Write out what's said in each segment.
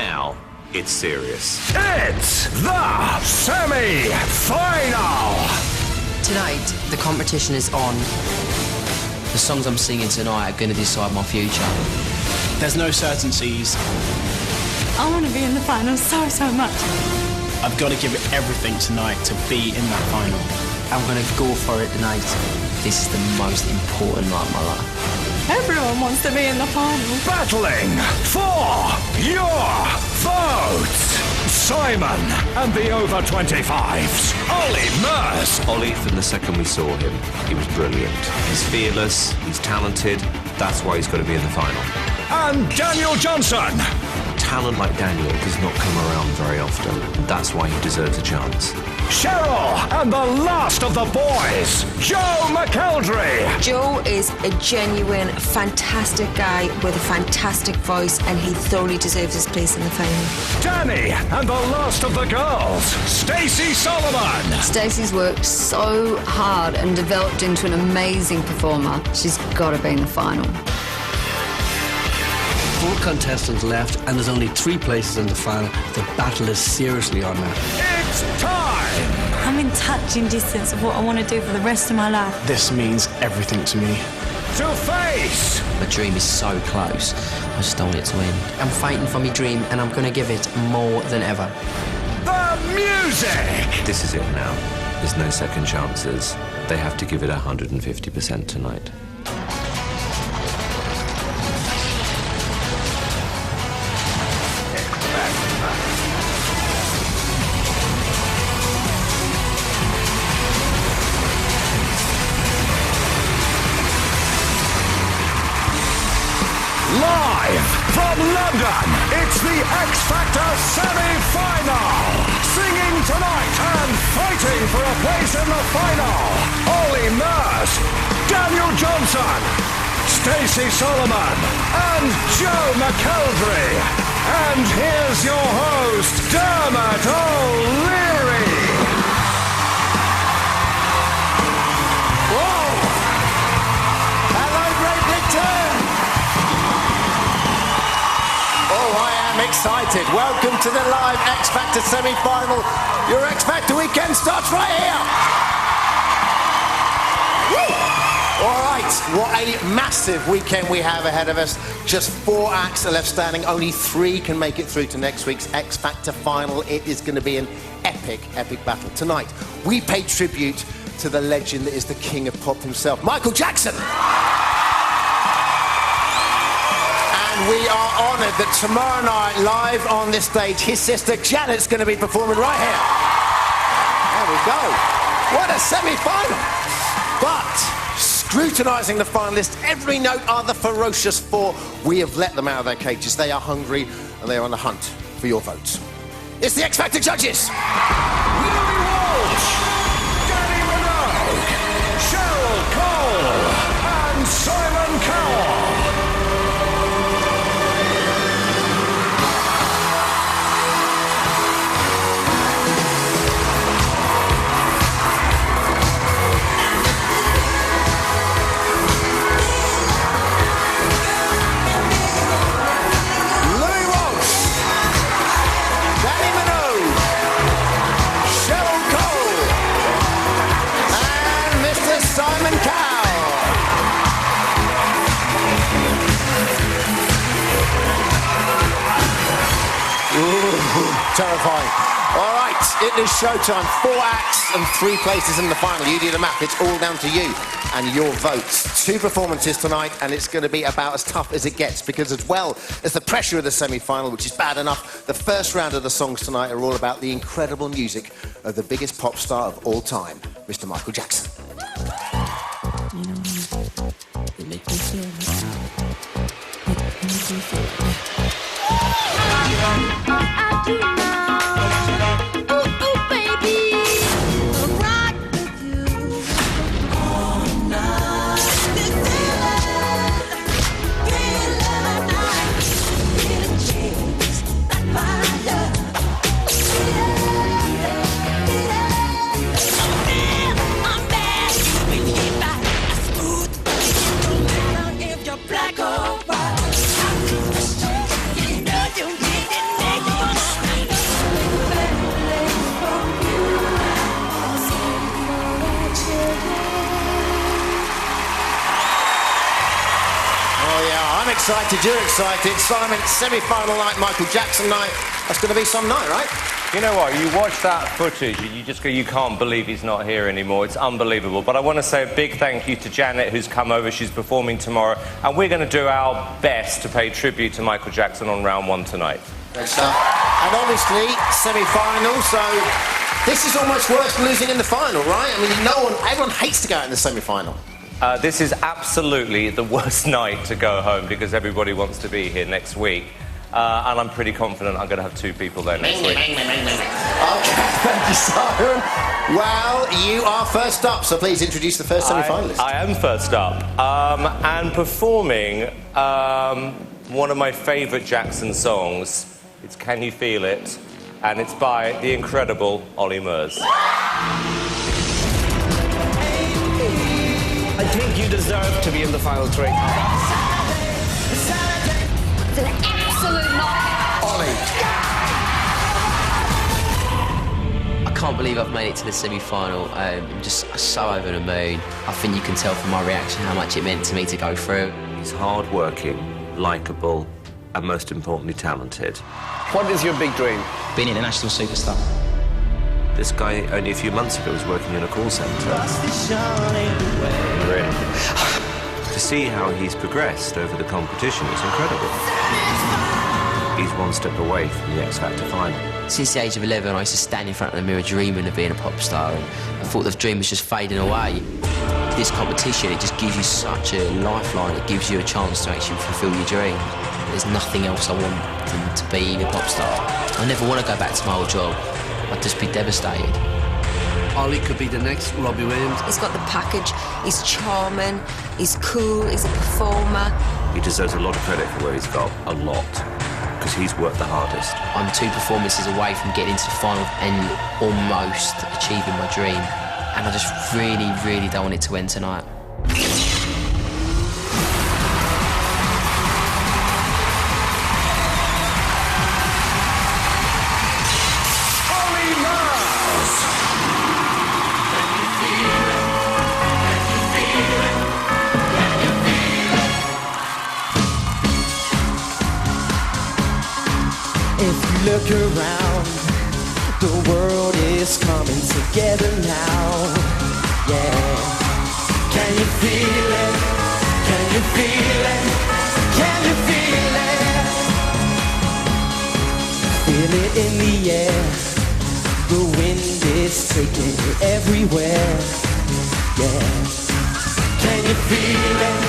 Now, it's serious. It's the semi-final! Tonight, the competition is on. The songs I'm singing tonight are going to decide my future. There's no certainties. I want to be in the final so much. I've got to give it everything tonight to be in that final. I'm going to go for it tonight. This is the most important night of my life. Everyone wants to be in the final. Battling for your votes. Simon and the over 25s. Ollie Murs. Ollie, from the second we saw him, he was brilliant. He's fearless, he's talented, that's why he's got to be in the final. And Daniel Johnson. Talent like Daniel does not come around very often. That's why he deserves a chance. Cheryl and the last of the boys, Joe McElderry. Joe is a genuine, fantastic guy with a fantastic voice, and he thoroughly deserves his place in the final. Danny and the last of the girls, Stacey Solomon. Stacey's worked so hard and developed into an amazing performer. She's got to be in the final. 4 contestants left and there's only 3 places in the final. The battle is seriously on now. It's time! I'm in touching distance of what I want to do for the rest of my life. This means everything to me. To face! My dream is so close. I just don't want it to end. I'm fighting for my dream and I'm going to give it more than ever. The music! This is it now. There's no second chances. They have to give it 150% tonight. Live from London, it's the X Factor semi-final. Singing tonight and fighting for a place in the final, Ollie Murs, Daniel Johnson, Stacey Solomon, and Joe McElderry. And here's your host, Dermot O'Leary. Whoa! Hello, Great Britain! Excited. Welcome to the live X Factor semi-final. Your X Factor weekend starts right here. Woo! All right, what a massive weekend we have ahead of us. Just 4 acts are left standing. Only 3 can make it through to next week's X Factor final. It is going to be an epic, epic battle. Tonight, we pay tribute to the legend that is the king of pop himself, Michael Jackson. We are honoured that tomorrow night, live on this stage, his sister Janet's going to be performing right here. There we go. What a semi-final. But scrutinising the finalists, every note are the ferocious 4. We have let them out of their cages. They are hungry and they are on the hunt for your votes. It's the X Factor judges. Louis Walsh, Danny Minogue, Cheryl Cole, and Simon Cowell. Simon Cowell. Ooh, terrifying. All right, it is showtime. 4 acts and 3 places in the final. You do the math. It's all down to you and your votes. 2 performances tonight, and it's going to be about as tough as it gets because as well as the pressure of the semi-final, which is bad enough, the first round of the songs tonight are all about the incredible music of the biggest pop star of all time, Mr. Michael Jackson. You know, it makes me feel it makes me feel I do now. Ooh, ooh, baby. I'll rock with you all night. This feeling night. Get a chance, that's my love. I'm bad. We keep back. excited, you're excited. Simon, semi-final night, Michael Jackson night. That's going to be some night, right? You know what? You watch that footage, and you just go, you can't believe he's not here anymore. It's unbelievable. But I want to say a big thank you to Janet, who's come over. She's performing tomorrow. And we're going to do our best to pay tribute to Michael Jackson on round one tonight. Great stuff. And obviously, semi-final, so this is almost worse than losing in the final, right? I mean, everyone hates to go out in the semi-final. This is absolutely the worst night to go home because everybody wants to be here next week. And I'm pretty confident I'm going to have two people there next week. Okay, thank you, Simon. Well, you are first up, so please introduce the first semi-finalist. I am first up. And performing one of my favourite Jackson songs. It's Can You Feel It? And it's by the incredible Ollie Murs. I think you deserve to be in the final three. It's an absolute nightmare. Ollie. I can't believe I've made it to the semi-final. I'm just so over the moon. I think you can tell from my reaction how much it meant to me to go through. He's hard-working, likeable, and most importantly, talented. What is your big dream? Being an international superstar. This guy, only a few months ago, was working in a call centre. Really? To see how he's progressed over the competition is incredible. He's one step away from the X Factor final. Since the age of 11, I used to stand in front of the mirror dreaming of being a pop star, and I thought the dream was just fading away. This competition, it just gives you such a lifeline. It gives you a chance to actually fulfil your dream. There's nothing else I want than to be a pop star. I never want to go back to my old job. I'd just be devastated. Ollie could be the next Robbie Williams. He's got the package. He's charming. He's cool. He's a performer. He deserves a lot of credit for where he's got. A lot. Because he's worked the hardest. I'm 2 performances away from getting into the final and almost achieving my dream. And I just really, really don't want it to end tonight. If you look around, the world is coming together now. Yeah. Can you feel it? Can you feel it? Can you feel it? Feel it in the air. The wind is taking you everywhere. Yeah. Can you feel it?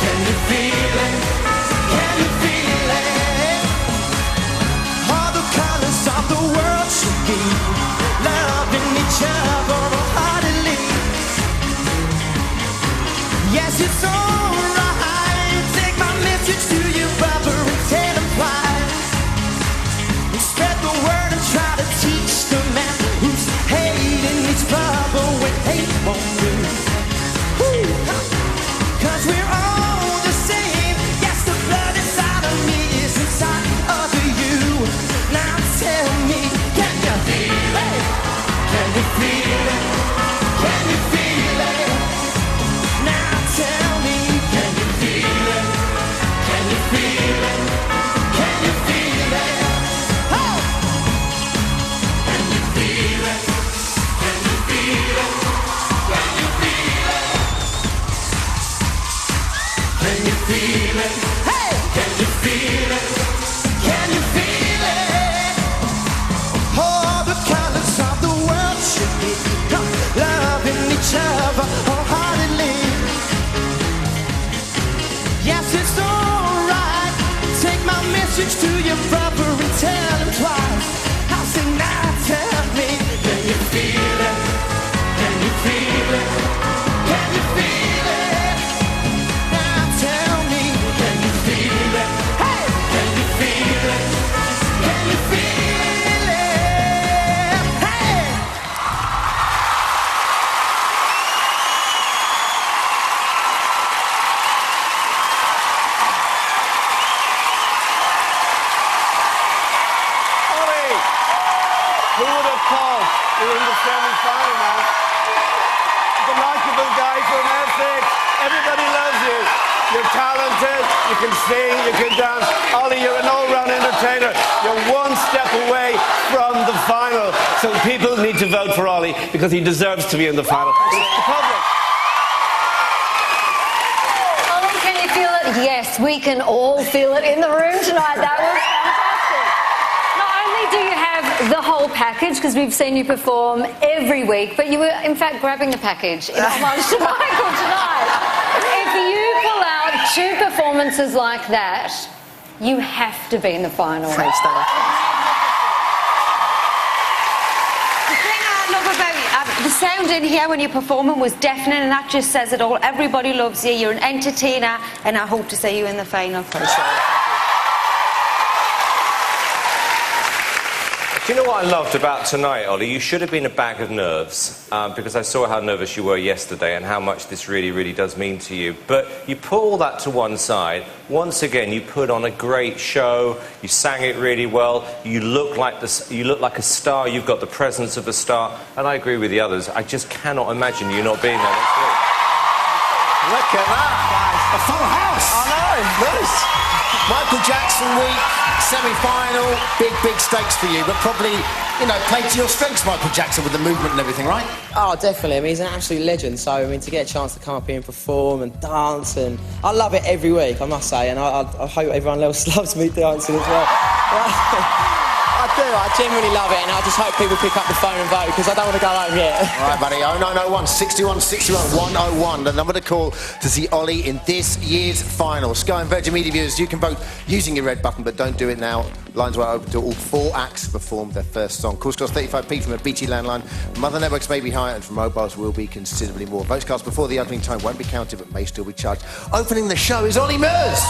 Can you feel it? Can you feel it? Of the world should be loving each other heartily. Yes, it's alright. Take my message to your brother and tell him twice. And spread the word and try to teach the man who's hating his brother when hate won't do. 'Cause we're all the same. Yes, the blood inside of me is inside of you. Now tell me, can you feel it? Can you feel it? Can you feel it? Now tell me, can you feel it? Can you feel it? Can you feel it? Oh! Can you feel it? Can you feel it? Can you feel it? Can you feel it? Hey! Can you feel it? Can you feel it? All the colors of the world should be loving each other wholeheartedly. Yes, it's alright. Take my message to your brother and tell him twice. I say now, tell me, can you feel it? Can you feel it? Can you feel it? Now tell me, can you feel it? Hey, can you feel it? Can you feel it? Who would have thought we were in the semi-final now? The likable guy from Essex. Everybody loves you. You're talented, you can sing, you can dance. Ollie, you're an all-round entertainer. You're one step away from the final. So people need to vote for Ollie because he deserves to be in the final. It's the public. Ollie, can you feel it? Yes, we can all feel it in the room tonight. That was fantastic. Not only do you have the whole package, because we've seen you perform every week, but you were, in fact, grabbing the package in homage to Michael tonight. If you pull out two performances like that, you have to be in the final. Thanks, Dana. The thing I love about the sound in here when you're performing was deafening, and that just says it all. Everybody loves you. You're an entertainer, and I hope to see you in the final. Do you know what I loved about tonight, Ollie? You should have been a bag of nerves, because I saw how nervous you were yesterday and how much this really, really does mean to you. But you put all that to one side. Once again, you put on a great show. You sang it really well. You look like a star. You've got the presence of a star. And I agree with the others. I just cannot imagine you not being there next week. Look at that! A full house! I know, nice. Michael Jackson week, semi-final, big stakes for you, but probably, you know, played to your strengths, Michael Jackson, with the movement and everything, right? Oh, definitely. I mean, he's an absolute legend. So, I mean, to get a chance to come up here and perform and dance, and I love it every week, I must say, and I hope everyone else loves me dancing as well. I do. I genuinely love it, and I just hope people pick up the phone and vote, because I don't want to go home yet. All right, buddy. 0901 61 61 101, the number to call to see Ollie in this year's final. Sky and Virgin Media viewers, you can vote using your red button, but don't do it now. Lines were open to all 4 acts perform their first song. Calls cost 35p from a BT landline. Mother networks may be higher, and from mobiles will be considerably more. Votes cast before the opening time won't be counted, but may still be charged. Opening the show is Ollie Murs.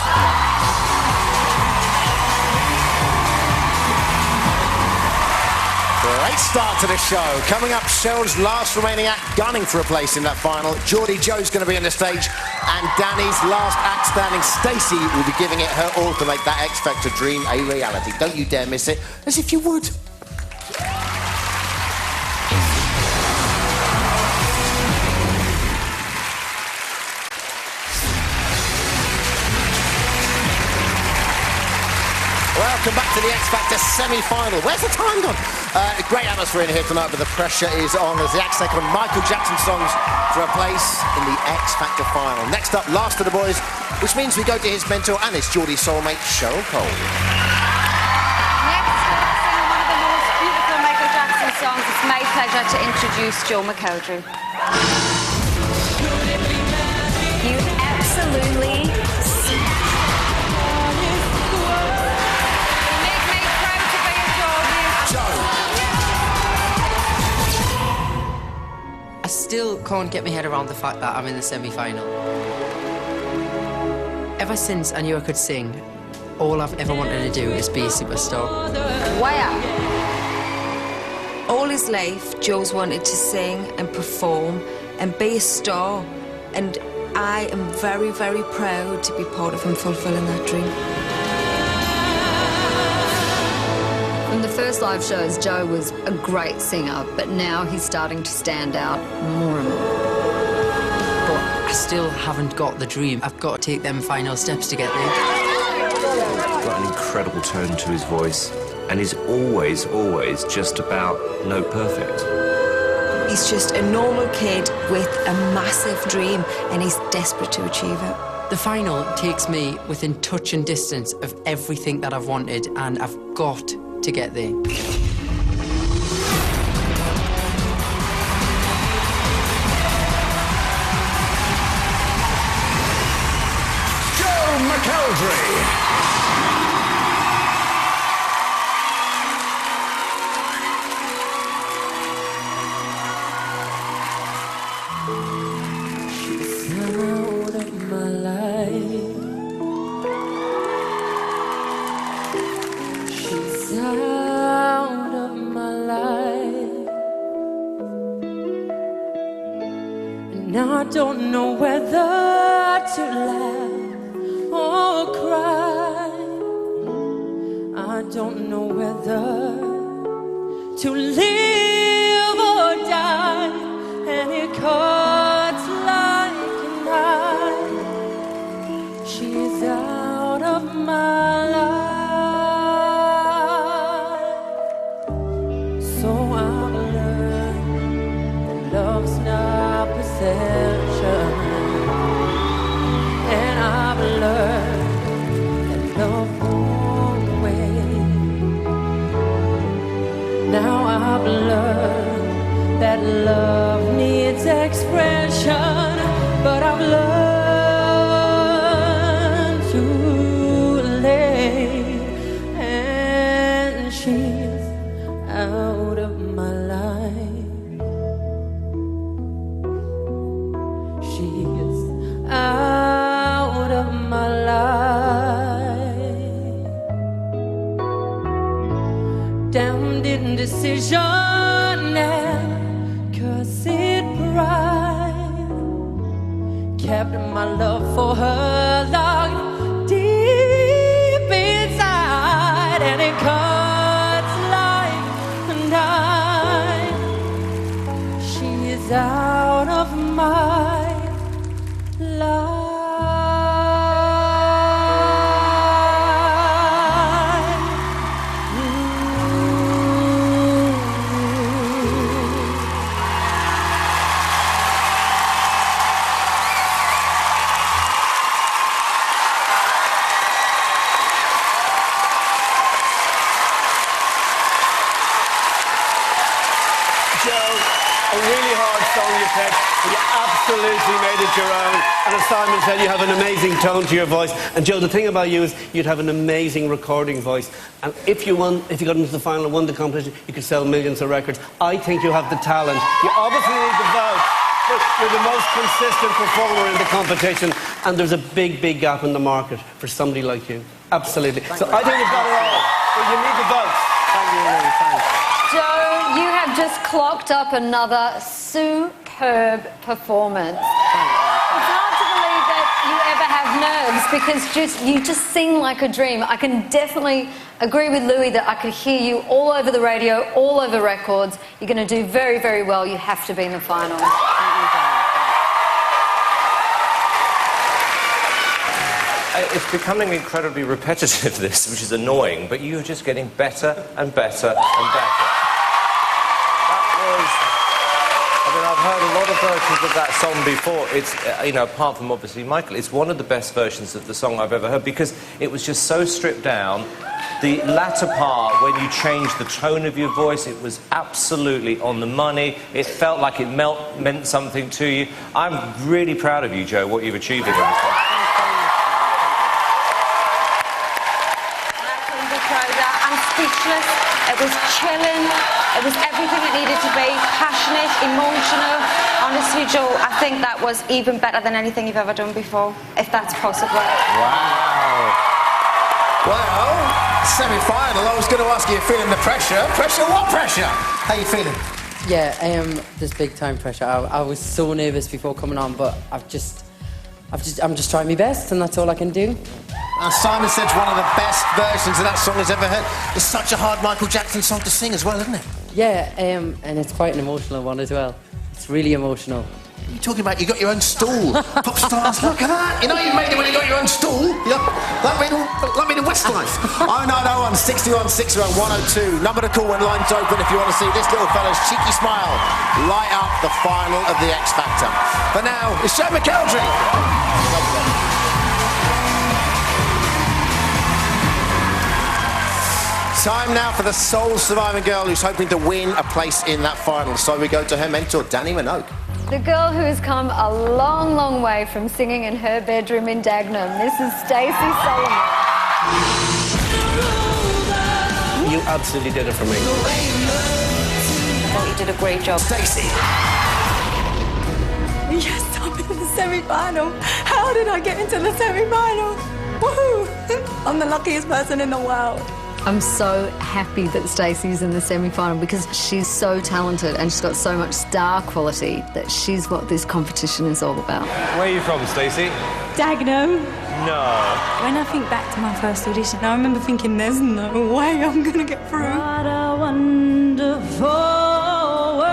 Great start to the show. Coming up, Cheryl's last remaining act, gunning for a place in that final. Geordie Joe's going to be on the stage, and Danny's last act standing, Stacey, will be giving it her all to make that X Factor dream a reality. Don't you dare miss it, as if you would. Welcome back to the X Factor semi-final. Where's the time gone? Great atmosphere in here tonight, but the pressure is on as the acts take on Michael Jackson songs for a place in the X Factor final. Next up, last of the boys, which means we go to his mentor and his Geordie soulmate, Cheryl Cole. Next, singing one of the most beautiful Michael Jackson songs. It's my pleasure to introduce Joe McElderry. You absolutely I still can't get my head around the fact that I'm in the semi-final. Ever since I knew I could sing, all I've ever wanted to do is be a superstar. Wow. All his life, Joe's wanted to sing and perform and be a star. And I am very, very proud to be part of him fulfilling that dream. From the first live shows, Joe was a great singer, but now he's starting to stand out more and more. But I still haven't got the dream. I've got to take them final steps to get there. He's got an incredible tone to his voice, and he's always just about note perfect. He's just a normal kid with a massive dream, and he's desperate to achieve it. The final takes me within touch and distance of everything that I've wanted, and I've got to get there. Joe McElderry. Out of my life, she's out of my life, and I don't know whether to laugh or cry. I don't know whether to live or die, and it cuts like a knife. damned indecision and cursed pride kept my love for her locked deep inside, and it cuts like a knife. She is out of my life. A really hard song you picked, but you absolutely made it your own. And as Simon said, you have an amazing tone to your voice. And Joe, the thing about you is you'd have an amazing recording voice. And if you got into the final and won the competition, you could sell millions of records. I think you have the talent. You obviously need the vote. But you're the most consistent performer in the competition, and there's a big, big gap in the market for somebody like you. Absolutely. So I think you've got it all. But you need the votes. Thank you, Lily. Thanks. Joe, you have just clocked up another superb performance. It's hard to believe that you ever have nerves because you just sing like a dream. I can definitely agree with Louis that I could hear you all over the radio, all over records. You're going to do very, very well. You have to be in the final. It's becoming incredibly repetitive, this, which is annoying, but you're just getting better and better and better. I've heard a lot of versions of that song before. It's, apart from obviously Michael, it's one of the best versions of the song I've ever heard because it was just so stripped down. The latter part, when you changed the tone of your voice, it was absolutely on the money. It felt like it meant something to you. I'm really proud of you, Joe, what you've achieved in this one. I'm speechless. It was chilling. It was everything it needed to be. Passionate, emotional. Honestly, Joe, I think that was even better than anything you've ever done before, if that's possible. Wow. Well, semi-final. I was going to ask you, feeling the pressure. Pressure? What pressure? How you feeling? Yeah, there's big time pressure. I was so nervous before coming on, but I'm just trying my best, and that's all I can do. Simon said it's one of the best versions of that song he's ever heard. It's such a hard Michael Jackson song to sing as well, isn't it? Yeah, and it's quite an emotional one as well. It's really emotional. You're talking about you got your own stool. Pop stars, look at that. You know you made it when you got your own stool. That made in Westlife. 0901 61 61 102. Number to call when lines open if you want to see this little fella's cheeky smile light up the final of the X Factor. But now, it's Joe McElderry. Time now for the sole surviving girl who's hoping to win a place in that final. So we go to her mentor, Danny Minogue. The girl who has come a long, long way from singing in her bedroom in Dagenham. This is Stacey Solomon. You absolutely did it for me. I thought you did a great job. Stacey. Yes, I'm in the semi-final. How did I get into the semi-final? Woohoo! I'm the luckiest person in the world. I'm so happy that Stacey's in the semi-final because she's so talented and she's got so much star quality that she's what this competition is all about. Where are you from, Stacey? Dagenham. No. When I think back to my first audition, I remember thinking, there's no way I'm going to get through. What a wonderful world.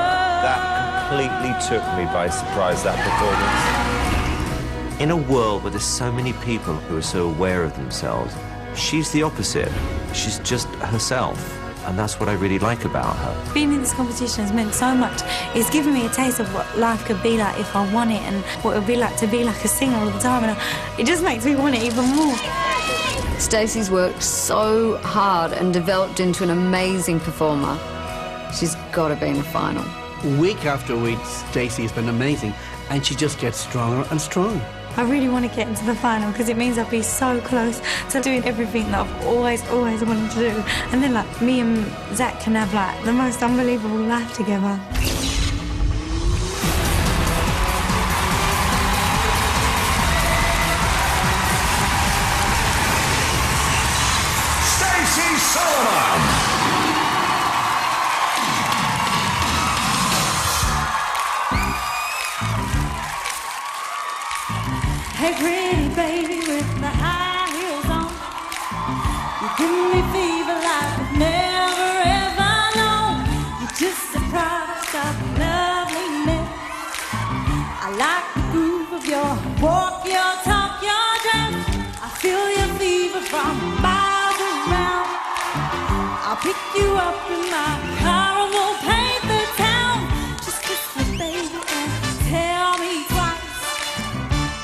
That completely took me by surprise, that performance. In a world where there's so many people who are so aware of themselves, she's the opposite. She's just herself, and that's what I really like about her. Being in this competition has meant so much. It's given me a taste of what life could be like if I won it and what it would be like to be like a singer all the time, and it just makes me want it even more. Stacey's worked so hard and developed into an amazing performer. She's got to be in the final. Week after week, Stacey's been amazing, and she just gets stronger and stronger. I really want to get into the final because it means I'll be so close to doing everything that I've always wanted to do. And then, like, me and Zach can have, like, the most unbelievable life together. Stacey Solomon. Hey, pretty baby with the high heels on. You give me fever like I've never ever known. You're just a product of loveliness. I like the groove of your walk, your talk, your dress. I feel your fever from miles around. I'll pick you up in my car and we'll paint the town. Just kiss me, baby, and tell me twice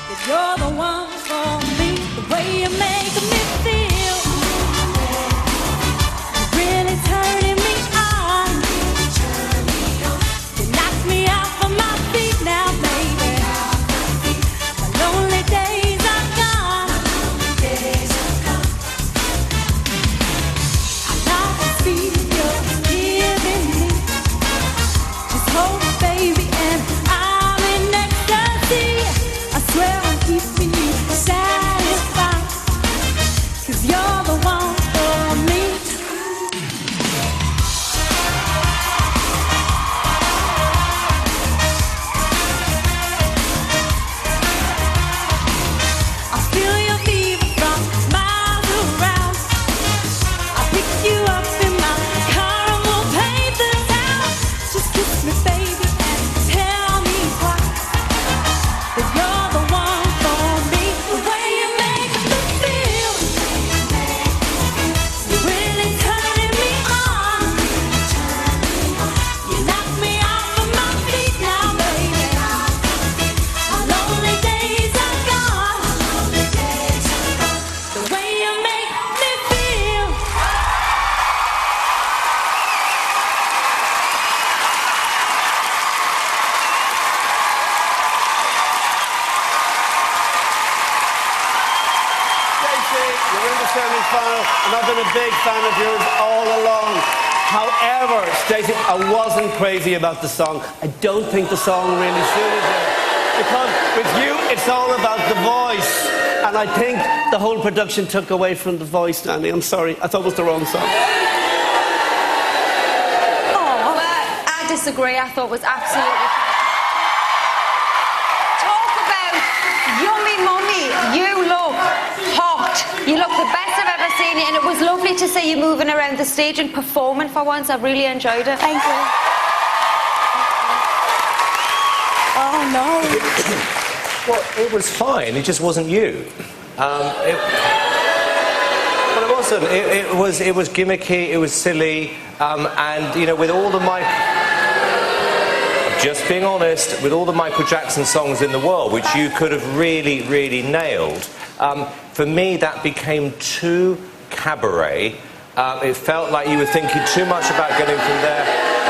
that you're the one for me. The way you make me feel, you're really turning me on. You knock me out from my feet now, baby. My lonely days are gone. I like to see you're giving me. Just hold me, baby, and I'm in ecstasy. I swear I'm keeping you satisfied, 'cause you're the one for me. I feel your fever from miles around. I'll pick you up in my car and we'll paint the town. Just kiss me, baby, and tell me twice that you're the one for me. The way you make me feel, you're really turning me on. You knock me off of my feet now, baby. My lonely days are gone. The way you make me feel. Stacey, you're in the semi-final, and I've been a big fan of yours all along. However, Stacey, I wasn't crazy about the song. I don't think the song really suited you. Because with you, it's all about the voice. And I think the whole production took away from the voice, Danny. I'm sorry. I thought it was the wrong song. Well, I disagree. I thought it was absolutely. Talk about yummy mummy. You look hot. You look the best I've ever seen you, and it was lovely to see you moving around the stage and performing for once. I really enjoyed it. Thank you. Oh no. Well, it was fine. It just wasn't you. Well, it wasn't. It was gimmicky. It was silly. And you know, with all the just being honest, with all the Michael Jackson songs in the world, which you could have really, really nailed, for me that became too cabaret. It felt like you were thinking too much about getting from there.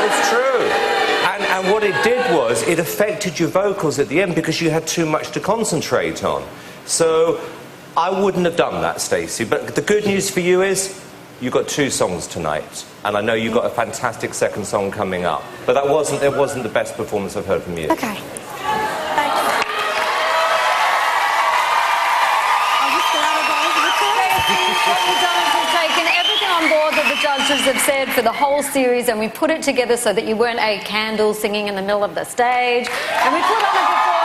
It's true. And what it did was, it affected your vocals at the end because you had too much to concentrate on. So I wouldn't have done that, Stacey. But the good news for you is, you got 2 songs tonight. And I know you got a fantastic second song coming up. But it wasn't the best performance I've heard from you. Okay. Thanks. I'm just glad I got over the top. We've done is we've taken everything on board that the judges have said for the whole series, and we put it together so that you weren't a candle singing in the middle of the stage, and we put on a performance.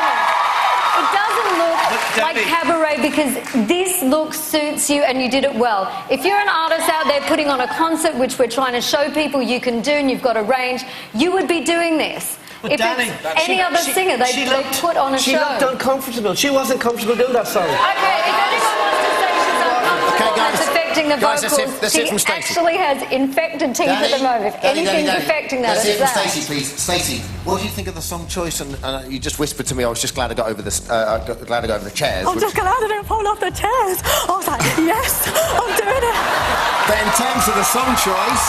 It doesn't look like cabaret because this look suits you and you did it well. If you're an artist out there putting on a concert, which we're trying to show people you can do and you've got a range, you would be doing this. But If Danny, it's any other singer, they put on a show. She looked uncomfortable. She wasn't comfortable doing that song. Okay, if anyone wants to say she's uncomfortable, guys. that's affecting the Guys, vocals. that's it from She Stacey. actually has infected teeth at the moment. If anything's affecting that, Let's it's hear from that. Stacey, please. Stacey, what do you think of the song choice? And you just whispered to me. I was just glad I got over the chairs. I'm just glad I didn't fall off the chairs. I was like, yes, I'm doing it. But in terms of the song choice,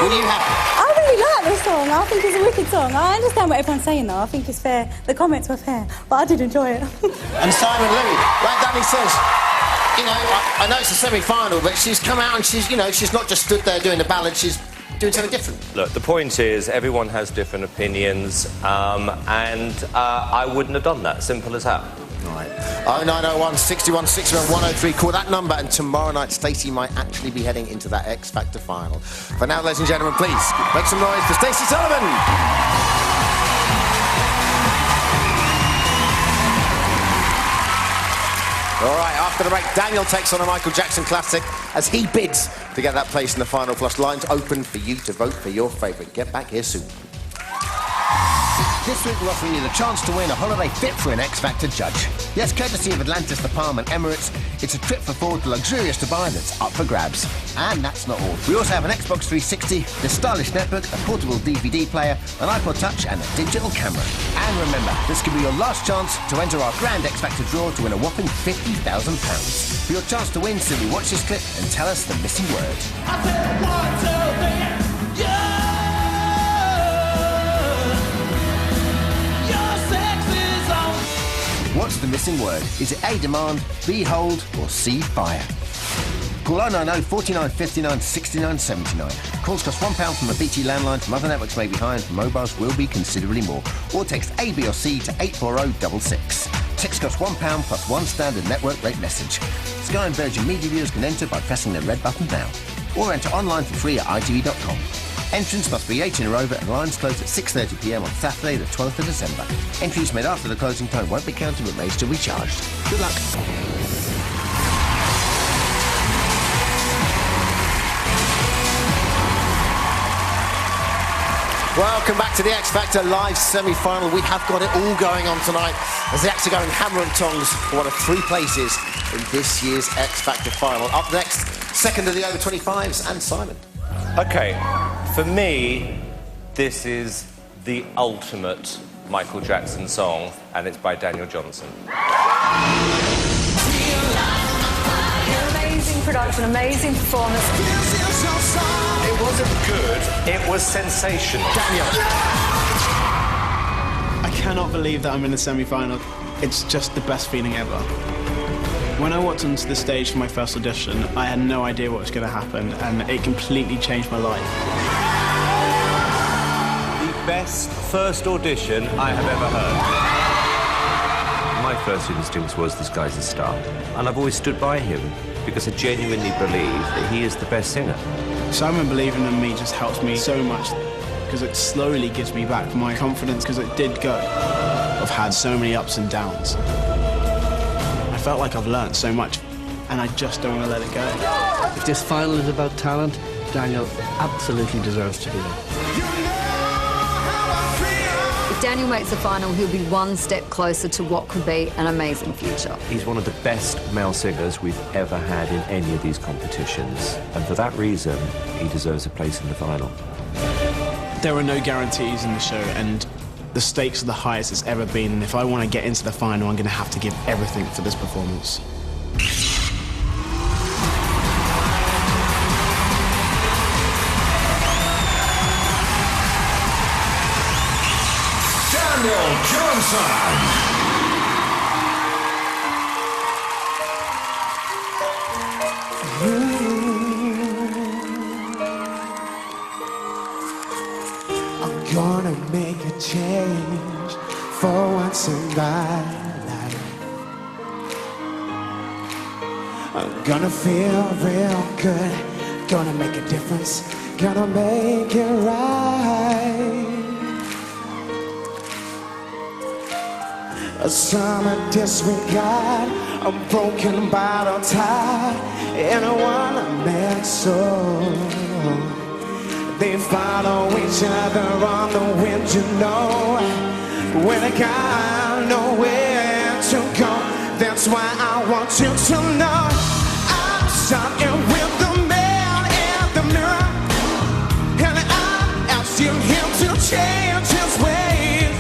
were you happy? I really like this song. I think it's a wicked song. I understand what everyone's saying, though. I think it's fair. The comments were fair, but I did enjoy it. And Simon Lee, like Danny says, you know, I know it's a semi-final, but she's come out and she's not just stood there doing the ballad. She's doing something different. Look, the point is, everyone has different opinions, and I wouldn't have done that. Simple as that. Right. 0901 61 61 103. Call that number, and tomorrow night Stacey might actually be heading into that X Factor final. For now, ladies and gentlemen, please make some noise for Stacey Sullivan. All right, after the break, Daniel takes on a Michael Jackson classic as he bids to get that place in the final. Plus, lines open for you to vote for your favourite. Get back here soon. This week we're offering you the chance to win a holiday fit for an X Factor judge. Yes, courtesy of Atlantis, the Palm and Emirates, it's a trip for four to luxurious Dubai that's up for grabs. And that's not all. We also have an Xbox 360, the stylish netbook, a portable DVD player, an iPod Touch and a digital camera. And remember, this could be your last chance to enter our grand X Factor draw to win a whopping £50,000. For your chance to win, simply watch this clip and tell us the missing word. I said 1, 2, 3, yeah. What's the missing word? Is it A, demand, B, hold, or C, fire? Call 090 49 59 69 79. Calls cost £1 from a BT landline. From other networks may be higher and from mobiles will be considerably more. Or text A, B or C to 84066. Text costs £1 plus one standard network rate message. Sky and Virgin Media viewers can enter by pressing the red button now. Or enter online for free at itv.com. Entrance must be 18 or over and lines close at 6:30 p.m. on Saturday the 12th of December. Entries made after the closing time won't be counted but may still be charged. Good luck. Welcome back to the X Factor live semi-final. We have got it all going on tonight as the acts are going hammer and tongs for one of 3 places in this year's X Factor final. Up next, second of the over 25s and Simon. Okay, for me, this is the ultimate Michael Jackson song, and it's by Daniel Johnston. Amazing production, amazing performance. It wasn't good, it was sensational. Daniel. I cannot believe that I'm in the semi-final. It's just the best feeling ever. When I walked onto the stage for my first audition, I had no idea what was going to happen, and it completely changed my life. The best first audition I have ever heard. My first instinct was this guy's a star, and I've always stood by him because I genuinely believe that he is the best singer. Simon believing in me just helps me so much because it slowly gives me back my confidence because it did go. I've had so many ups and downs. I felt like I've learned so much and I just don't want to let it go. If this final is about talent, Daniel absolutely deserves to be there. If Daniel makes the final, he'll be one step closer to what could be an amazing future. He's one of the best male singers we've ever had in any of these competitions, and for that reason, he deserves a place in the final. There are no guarantees in the show, and the stakes are the highest it's ever been, and if I want to get into the final, I'm going to have to give everything for this performance. Daniel Johnston. I'm gonna make a change for once in my life. I'm gonna feel real good, gonna make a difference, gonna make it right. A summer disregard, a broken bottle tie, and a one-man soul. They follow each other on the wind, you know. When I got nowhere to go, that's why I want you to know. I'm starting with the man in the mirror, and I'm asking him to change his ways.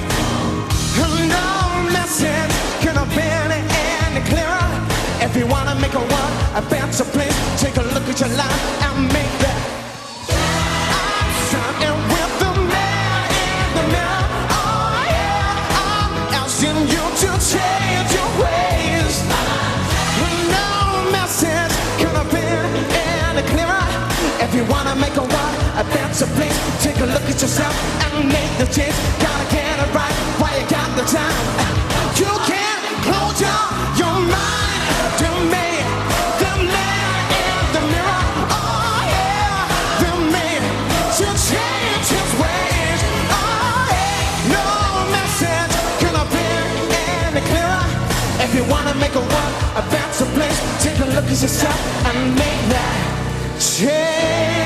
No message could have been any clearer. If you wanna make a world a better place, take a look at your life and make that. And with the man in the mirror, oh yeah, I'm asking you to change your ways. No message could have been any clearer. If you wanna make a world a better place, take a look at yourself and make the change. Gotta get it right while you got the time. You can't close your mind to me. The man in the mirror, oh yeah, the man to change his ways. Oh yeah, no message could have been any clearer. If you wanna make a world a better is yourself and make that change.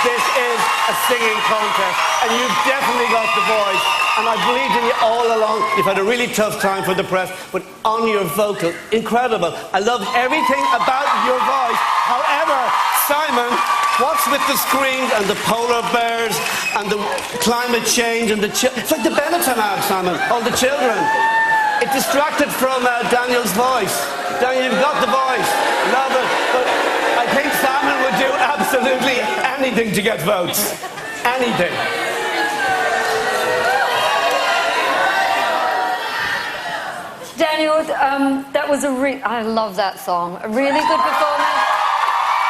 This is a singing contest, and you've definitely got the voice. And I believed in you all along. You've had a really tough time for the press, but on your vocal, incredible. I loved everything about your voice. However, Simon, what's with the screens and the polar bears and the climate change and it's like the Benetton ad, Simon, all the children. It distracted from Daniel's voice. Daniel, you've got the voice. Love it. But I think Simon would do absolutely anything to get votes. Anything. Daniel, that was I love that song. A really good performance.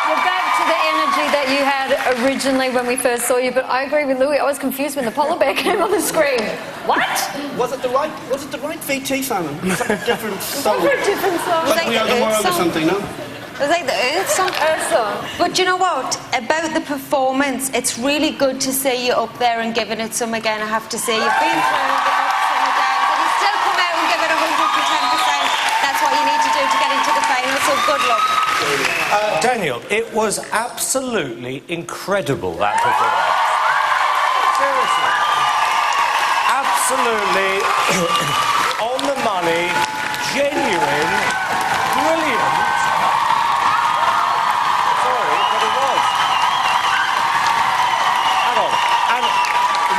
You're back to the energy that you had originally when we first saw you, but I agree with Louis. I was confused when the polar bear came on the screen. What? Was it the right VT, Simon? Was that a different song? Was that a different song? Like We Are the World or something, no? It was like the Earth song. Earth song. But you know what? About the performance, it's really good to see you up there and giving it some again, I have to say. You've been through the ups and the downs, and you still come out and give it 110%. That's what you need to do to get into the final, so good luck. Daniel, it was absolutely incredible, that performance. Seriously. Absolutely on the money, genuine, brilliant. Sorry, but it was. Hang on. And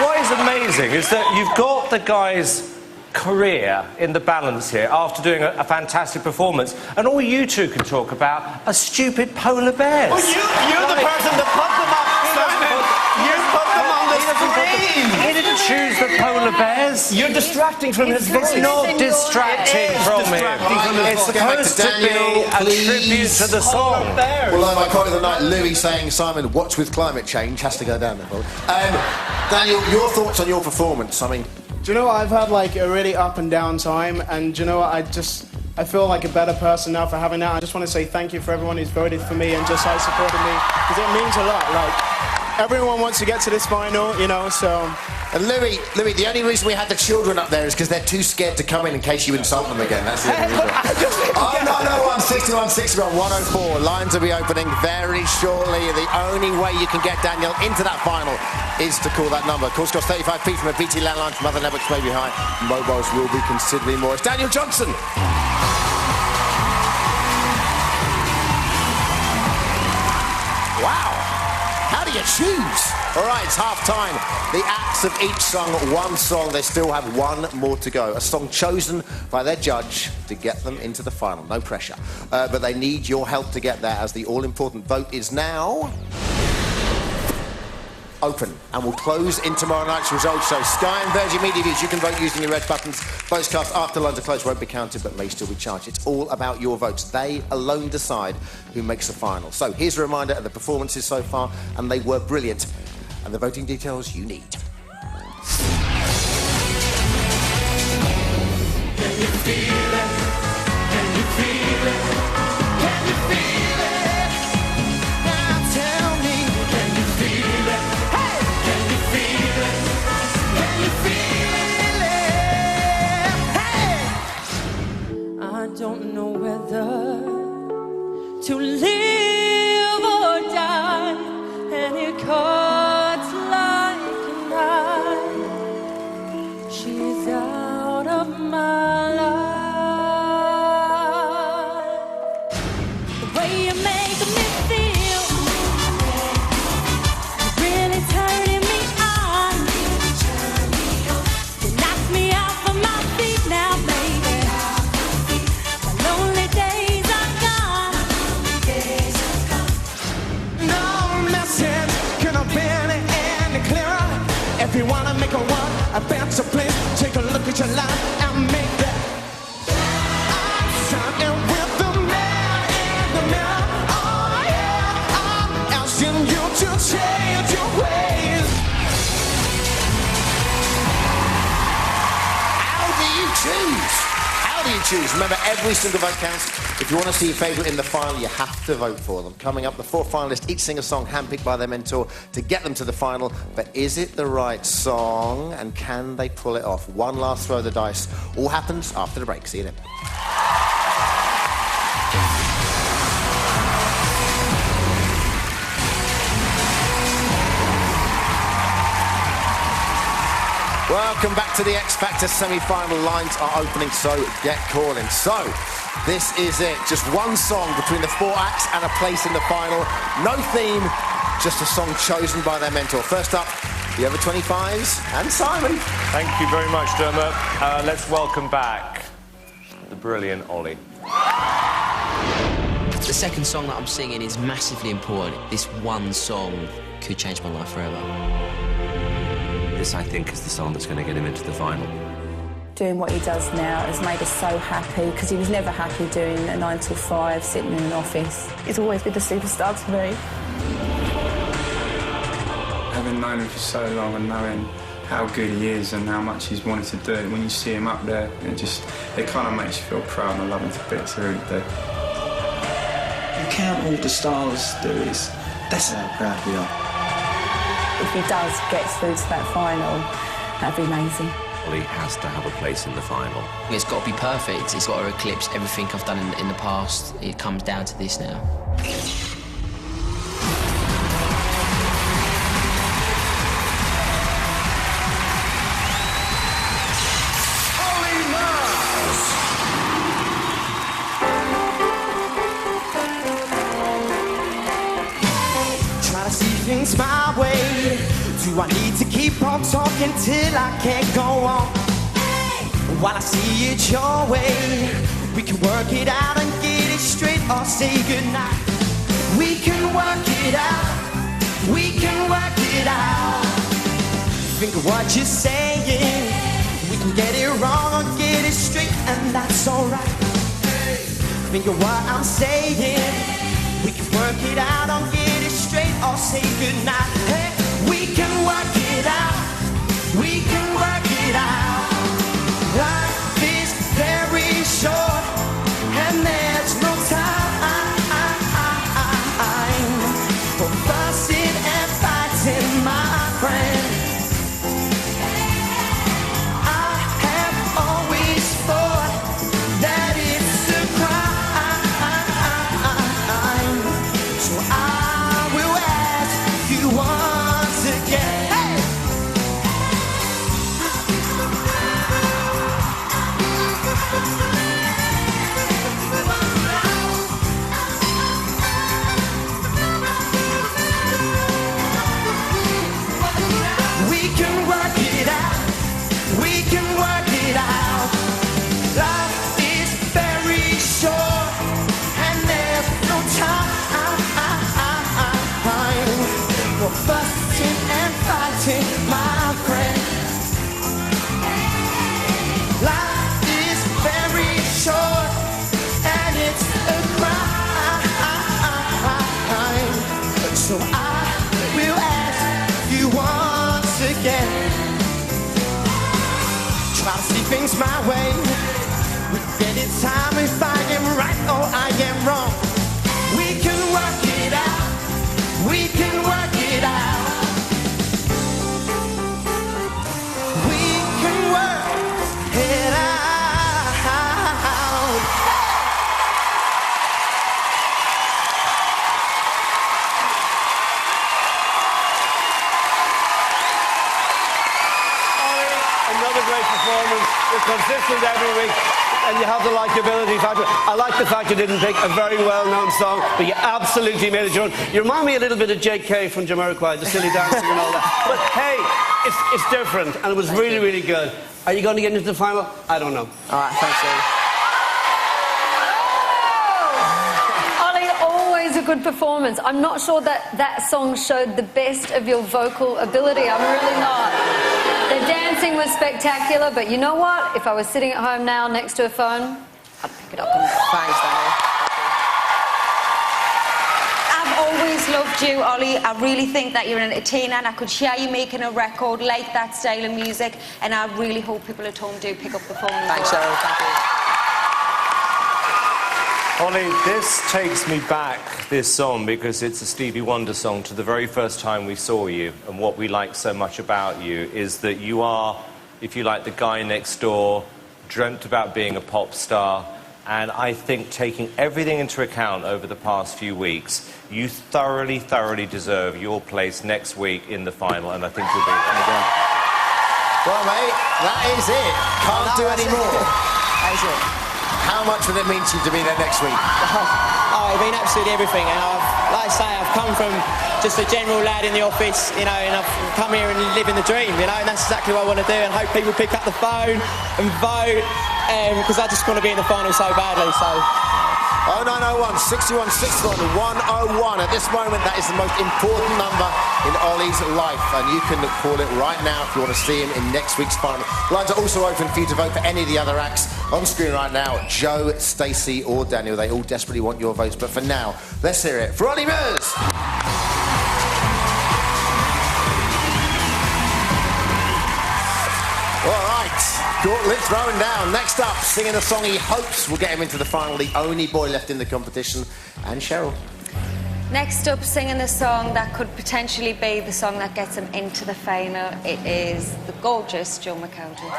what is amazing is that you've got the guy's career in the balance here after doing a fantastic performance, and all you two can talk about are stupid polar bears. Well, you're the person that put them up, Simon. You put them on the screen. He didn't choose the polar bears. You're distracting from his voice. It's not distracting from him. It's supposed to be a tribute to the song. Well, my quote of the night, Louis saying, Simon, watch with climate change, has to go down there. Daniel, your thoughts on your performance? I mean, do you know what? I've had like a really up and down time, and do you know what? I feel like a better person now for having that. I just want to say thank you for everyone who's voted for me and just like supported me, because it means a lot. Like, everyone wants to get to this final, you know, so. And Louis, the only reason we had the children up there is because they're too scared to come in case you insult them again. That's the only reason. Oh, no, 161, 61, 104. Lines will be opening very shortly. The only way you can get Daniel into that final is to call that number. Calls cost 35p from a BT landline from other networks maybe high. Mobiles will be considerably more. It's Daniel Johnson. Wow. How do you choose? All right, it's half-time. The acts have each sung one song. They still have one more to go. A song chosen by their judge to get them into the final. No pressure. But they need your help to get there, as the all-important vote is now open and will close in tomorrow night's results show. Sky and Virgin Media Views, you can vote using your red buttons. Votes cast after lines are closed won't be counted but may still be charged. It's all about your votes. They alone decide who makes the final. So here's a reminder of the performances so far, and they were brilliant. And the voting details you need. Can you feel it? Can you feel it? Can you feel it? Now tell me, can you feel it? Hey! Can you feel it? Can you feel it? Hey! I don't know whether to live or die, and it cuts like a knife. She's out of my life. The way you make me feel, you're really turning me on. You knock me off of my feet now, baby. My lonely days are gone. No message can have been any clearer. If you wanna make a world a better place, take a look at your life and make that. I'm shining with the man in the mirror. choose. Remember, every single vote counts. If you want to see your favourite in the final, you have to vote for them. Coming up, the 4 finalists each sing a song handpicked by their mentor to get them to the final. But is it the right song, and can they pull it off? One last throw of the dice. All happens after the break. See you then. Welcome back to the X Factor semi-final. Lines are opening, so get calling. So, this is it. Just one song between the 4 acts and a place in the final. No theme, just a song chosen by their mentor. First up, the over 25s and Simon. Thank you very much, Dermot. Let's welcome back the brilliant Ollie. The second song that I'm singing is massively important. This one song could change my life forever. This, I think, is the song that's going to get him into the final. Doing what he does now has made us so happy, because he was never happy doing a 9 till 5, sitting in an office. He's always been a superstar to me. Having known him for so long and knowing how good he is and how much he's wanted to do, when you see him up there, it kind of makes you feel proud, and I love him to bits, I really do. You count all the stars there is, that's how proud we are. If he does get through to that final, that'd be amazing. Ollie has to have a place in the final. It's got to be perfect. It's got to eclipse everything I've done in the past. It comes down to this now. Things my way. Do I need to keep on talking till I can't go on? While I see it your way, we can work it out and get it straight or say goodnight. We can work it out. We can work it out. Think of what you're saying. We can get it wrong or get it straight, and that's alright. Think of what I'm saying. We can work it out or get it straight or say goodnight. Hey, we can work it out. We can work it out. Life is very short and there's no time for fussing and fighting, my friend. I have always thought that it's a crime, so I will ask you once again. Hey! We can work it out. We can work it out. Life is very short and there's no time for fussing and fighting, my friend. Life is very short and it's a crime, so I will ask you once again. Try to see things my way. We get it time if I am right or I am wrong. We can work it out. We can work it out. We can work it out. Another great performance. You're consistent every week, and you have the likability factor. I like the fact you didn't pick a very well-known song, but you absolutely made it your own. You remind me a little bit of J.K. from Jamiroquai, the silly dancing and all that. But hey, it's different, and it was really, really good. Are you going to get into the final? I don't know. All right, thanks, Ollie, always a good performance. I'm not sure that song showed the best of your vocal ability. I'm really not. The dancing was spectacular, but you know what? If I was sitting at home now next to a phone, I'd pick it up and... Thanks, Danny. I've always loved you, Ollie. I really think that you're an entertainer, and I could hear you making a record like that style of music, and I really hope people at home do pick up the phone. Thanks, Cheryl. Thank you. Ollie, this takes me back, this song, because it's a Stevie Wonder song, to the very first time we saw you. And what we like so much about you is that you are, if you like, the guy next door, dreamt about being a pop star. And I think, taking everything into account over the past few weeks, you thoroughly, thoroughly deserve your place next week in the final, and I think you'll be there. Well, mate, that is it. Can't do any more. That is it. How much would it mean to you to be there next week? Oh, it's been absolutely everything. And like I say, I've come from just a general lad in the office, you know, and I've come here and living the dream, you know, and that's exactly what I want to do. And hope people pick up the phone and vote, because I just want to be in the final so badly. So. 0901 61 61 101. At this moment, that is the most important number in Ollie's life, and you can call it right now if you want to see him in next week's final. Lines are also open for you to vote for any of the other acts on screen right now. Joe, Stacey, or Daniel, they all desperately want your votes. But for now, let's hear it for Ollie Murs. All right, gauntlet throwing down. Next up, singing a song he hopes will get him into the final, the only boy left in the competition, and Cheryl. Next up, singing the song that could potentially be the song that gets him into the final, it is the gorgeous Joe McElderry.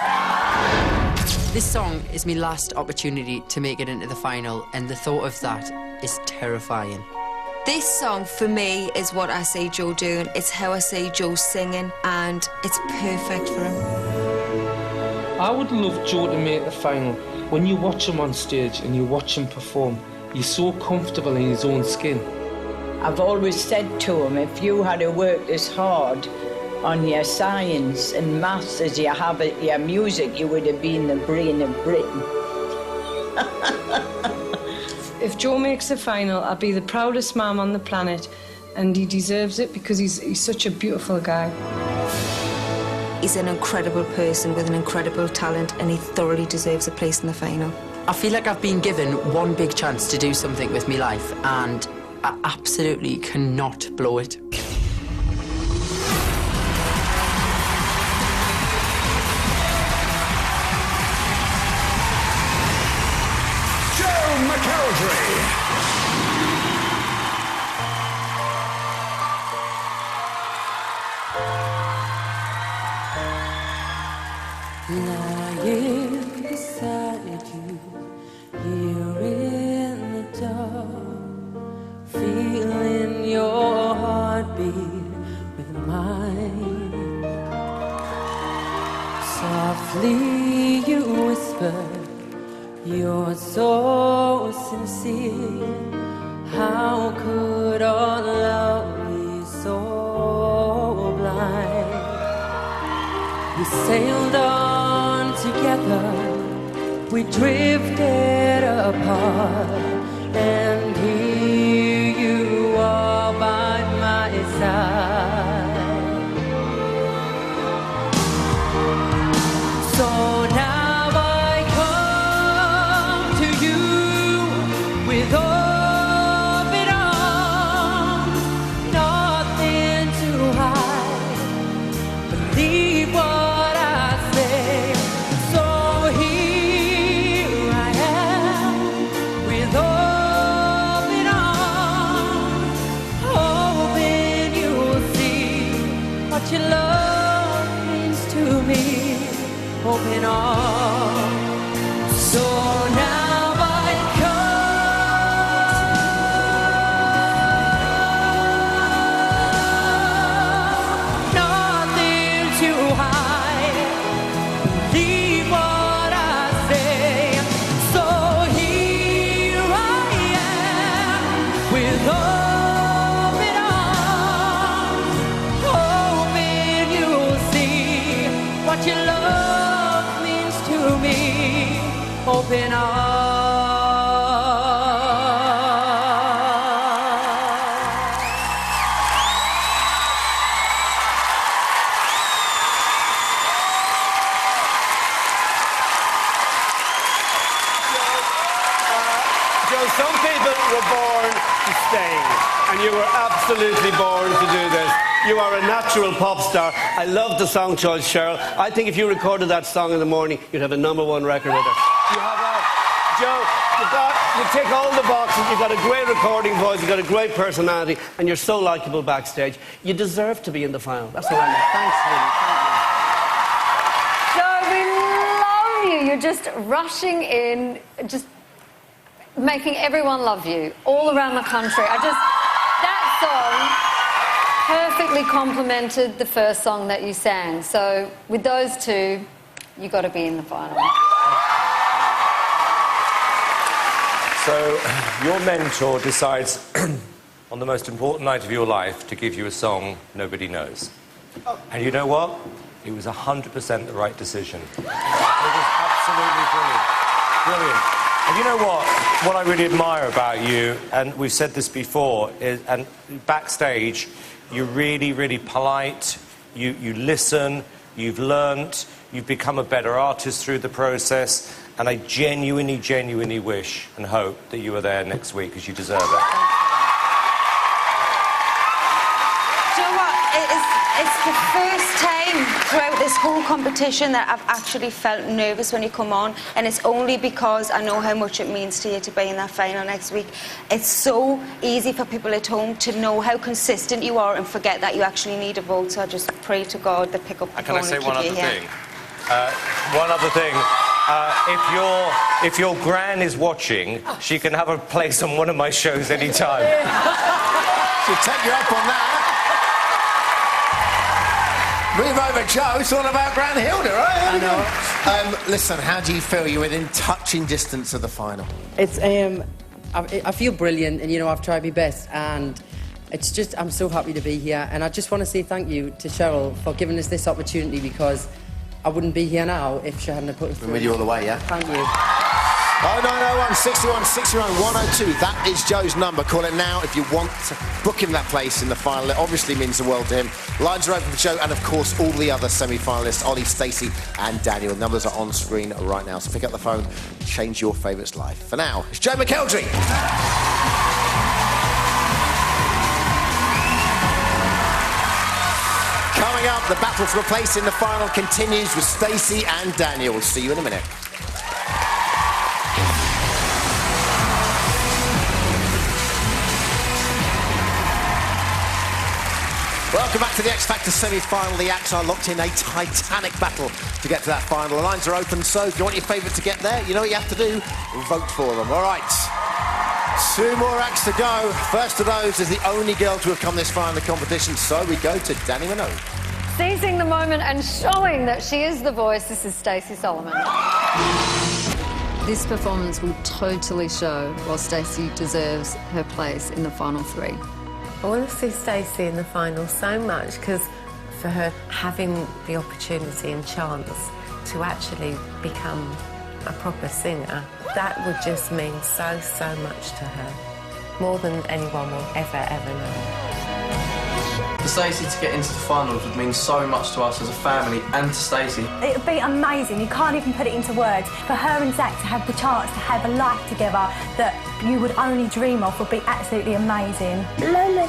This song is my last opportunity to make it into the final, and the thought of that is terrifying. This song, for me, is what I see Joe doing. It's how I see Joe singing, and it's perfect for him. I would love Joe to make the final. When you watch him on stage and you watch him perform, he's so comfortable in his own skin. I've always said to him, if you had worked as hard on your science and maths as you have at your music, you would have been the brain of Britain. If Joe makes the final, I'll be the proudest mum on the planet, and he deserves it because he's such a beautiful guy. He's an incredible person with an incredible talent, and he thoroughly deserves a place in the final. I feel like I've been given one big chance to do something with my life, and I absolutely cannot blow it. Joe McElderry. Lying beside you, here in the dark, feeling your heartbeat with mine. Softly you whisper, you're so sincere. How could our love be so blind? We sailed on together, we drifted apart, and here you are by my side. So now I come to you with open arms, nothing to hide. Believe what your love means to me, open arms. So now I come, nothing to hide. Believe what I say. So here I am with open arms. What your love means to me, open Joe, some people were born to sing, and you were absolutely born to do this. You are a natural pop star. I love the song choice, Cheryl. I think if you recorded that song in the morning, you'd have a #1 record with it. You have a Joe, you tick all the boxes. You've got a great recording voice. You've got a great personality, and you're so likeable backstage. You deserve to be in the final. That's what I mean. Thanks, Lily. Joe, we love you. You're just rushing in, just making everyone love you all around the country. That song perfectly complemented the first song that you sang. So with those two, you got to be in the final. So, your mentor decides on the most important night of your life to give you a song nobody knows. And you know what? It was 100% the right decision. It was absolutely brilliant. Brilliant. And you know what? What I really admire about you, and we've said this before, is, and backstage, you're really, really polite, you listen, you've learnt, you've become a better artist through the process, and I genuinely, genuinely wish and hope that you were there next week, because you deserve it. Do you know what? It's the first time throughout this whole competition that I've actually felt nervous when you come on, and it's only because I know how much it means to you to be in that final next week. It's so easy for people at home to know how consistent you are and forget that you actually need a vote, so I just pray to God that pick up the Can I phone say and one keep other you here. thing? One other thing. If your gran is watching, she can have a place on one of my shows anytime. She'll take you up on that. Move over, Joe. It's all about Gran Hilda, right? I know. Listen, how do you feel? You're within touching distance of the final. It's I feel brilliant, and you know I've tried my best, and it's just I'm so happy to be here, and I just want to say thank you to Cheryl for giving us this opportunity, because I wouldn't be here now if she hadn't put us through. We're with you all the way, yeah? Thank you. 0901 61 69 102. That is Joe's number. Call it now if you want to book him that place in the final. It obviously means the world to him. Lines are open for Joe and, of course, all the other semi-finalists, Ollie, Stacey and Daniel. Numbers are on screen right now, so pick up the phone, change your favourite's life. For now, it's Joe McElderry. Coming up, the battle for a place in the final continues with Stacey and Daniel. We'll see you in a minute. Welcome back to the X Factor semi-final. The acts are locked in a titanic battle to get to that final. The lines are open, so if you want your favourite to get there, you know what you have to do. Vote for them. All right. 2 more acts to go. First of those is the only girl to have come this far in the competition, so we go to Danny Minogue. Seizing the moment and showing that she is the voice, this is Stacey Solomon. This performance will totally show why Stacey deserves her place in the final 3. I want to see Stacey in the final so much, because for her having the opportunity and chance to actually become a proper singer, that would just mean so, so much to her. More than anyone will ever know. For Stacey to get into the finals would mean so much to us as a family and to Stacey. It would be amazing. You can't even put it into words. For her and Zach to have the chance to have a life together that you would only dream of would be absolutely amazing. Lily.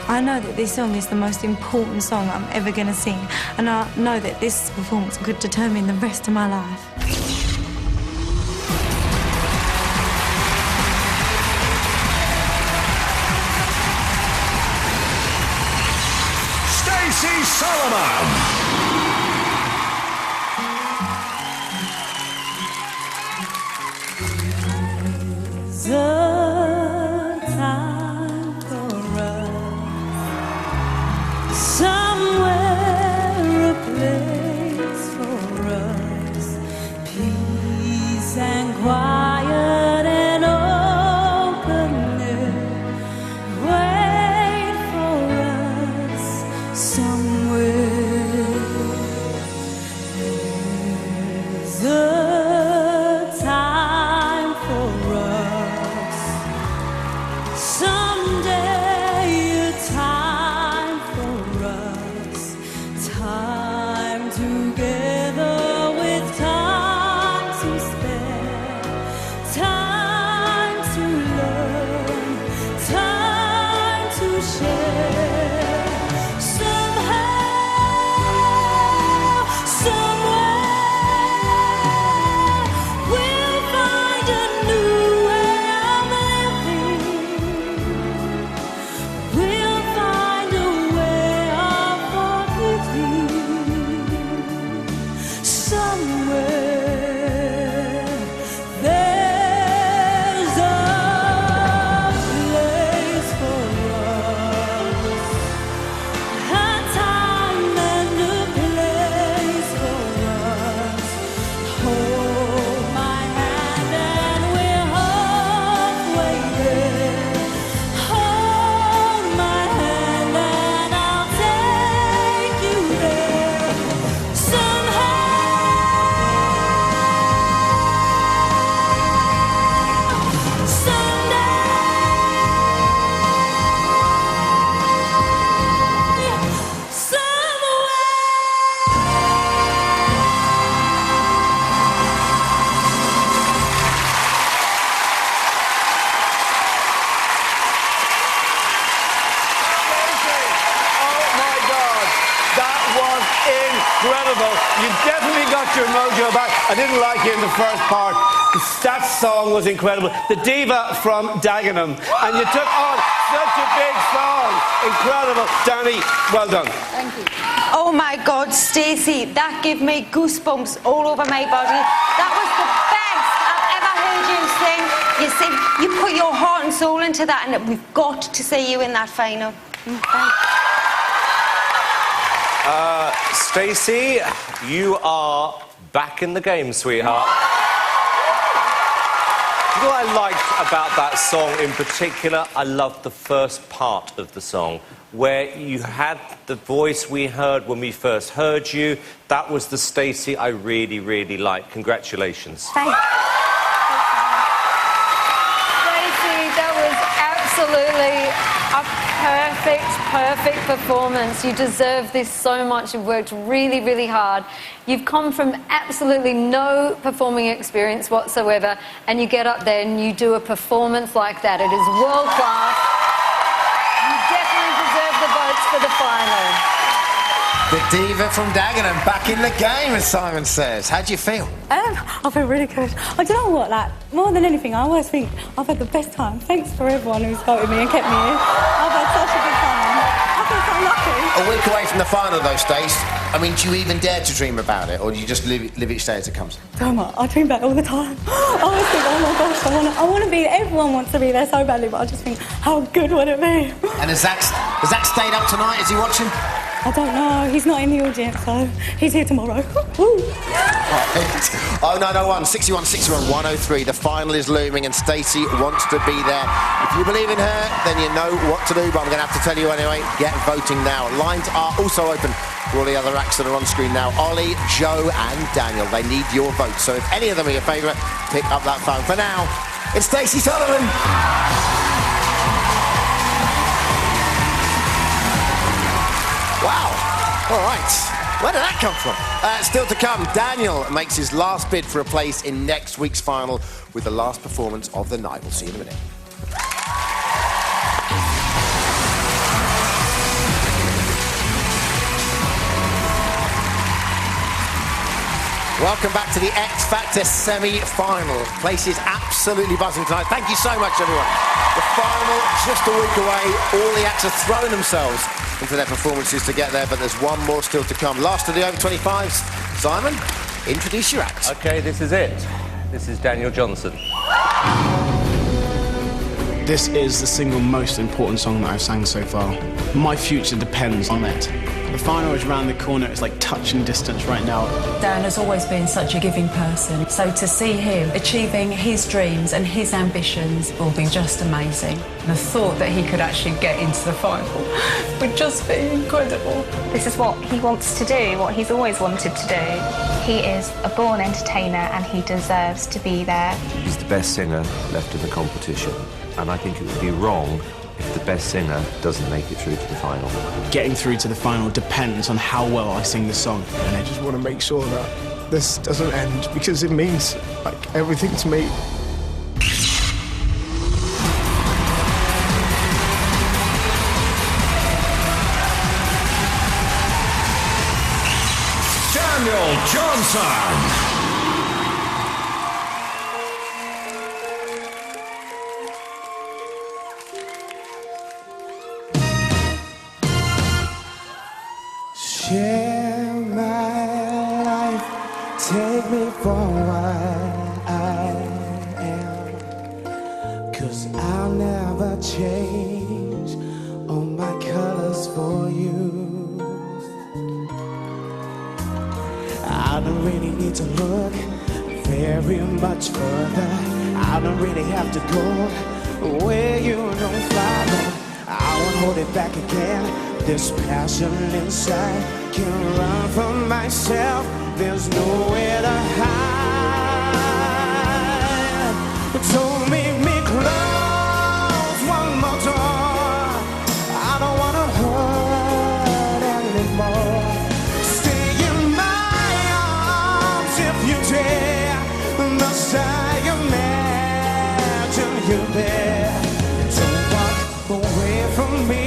I know that this song is the most important song I'm ever going to sing, and I know that this performance could determine the rest of my life. Stacey Solomon. The time for us, somewhere a place for us, peace and quiet and openness, wait for us somewhere. There's a time for us. incredible. You definitely got your mojo back. I didn't like you in the first part. That song was incredible. The diva from Dagenham. And you took on such a big song. Incredible. Danny, well done. Thank you. Oh my God, Stacey, that gave me goosebumps all over my body. That was the best I've ever heard you sing. You sing, you put your heart and soul into that, and we've got to see you in that final. Stacey, you are back in the game, sweetheart. You know what I liked about that song in particular? I loved the first part of the song, where you had the voice we heard when we first heard you. That was the Stacey I really, really liked. Congratulations. Thank you. Stacey, that was absolutely a perfect performance. You deserve this so much. You've worked really, really hard. You've come from absolutely no performing experience whatsoever, and you get up there and you do a performance like that. It is world class. You definitely deserve the votes for the final. The diva from Dagenham back in the game, as Simon says. How do you feel? I feel really good. I don't know what, like, more than anything, I always think I've had the best time. Thanks for everyone who's voted me and kept me here. I've had such a good time. I feel so lucky. A week away from the final, though, Stace. I mean, do you even dare to dream about it, or do you just live each day as it comes? I dream about it all the time. I always think, oh my gosh, I want to be, everyone wants to be there so badly, but I just think, how good would it be? And has Zach stayed up tonight? Is he watching? I don't know. He's not in the audience, so he's here tomorrow. Woo. 0901 61 61 103. The final is looming, and Stacey wants to be there. If you believe in her, then you know what to do. But I'm going to have to tell you anyway. Get voting now. Lines are also open for all the other acts that are on screen now. Ollie, Joe, and Daniel. They need your vote. So if any of them are your favourite, pick up that phone. For now, it's Stacey Sullivan. Wow. All right. Where did that come from? Still to come, Daniel makes his last bid for a place in next week's final with the last performance of the night. We'll see you in a minute. Welcome back to the X Factor semi-final. Place is absolutely buzzing tonight. Thank you so much, everyone. The final just a week away. All the acts have thrown themselves into their performances to get there, but there's one more still to come. Last of the over 25s. Simon, introduce your act. OK, this is it. This is Daniel Johnson. This is the single most important song that I've sang so far. My future depends on it. The final is around the corner. It's like touching distance right now. Dan has always been such a giving person. So to see him achieving his dreams and his ambitions will be just amazing. The thought that he could actually get into the final would just be incredible. This is what he wants to do, what he's always wanted to do. He is a born entertainer and he deserves to be there. He's the best singer left in the competition, and I think it would be wrong if the best singer doesn't make it through to the final. Getting through to the final depends on how well I sing the song. And I just want to make sure that this doesn't end, because it means, like, everything to me. Daniel Johnson. Share my life, take me for what I am, 'cause I'll never change all my colors for you. I don't really need to look very much further. I don't really have to go where you don't follow. I won't hold it back again. This passion inside can't run from myself. There's nowhere to hide. Don't make me close one more door. I don't wanna hurt anymore. Stay in my arms if you dare. Must I imagine you there? Don't walk away from me.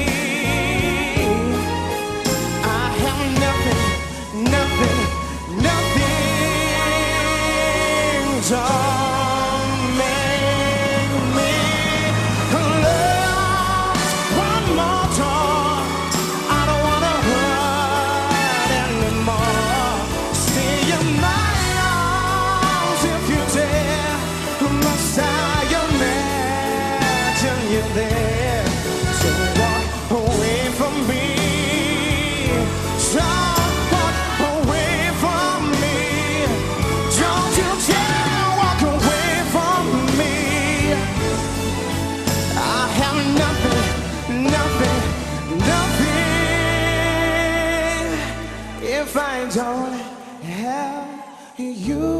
Nothing you're there. Don't walk away from me. Don't walk away from me. Don't you dare walk away from me. I have nothing, nothing, nothing if I don't have you.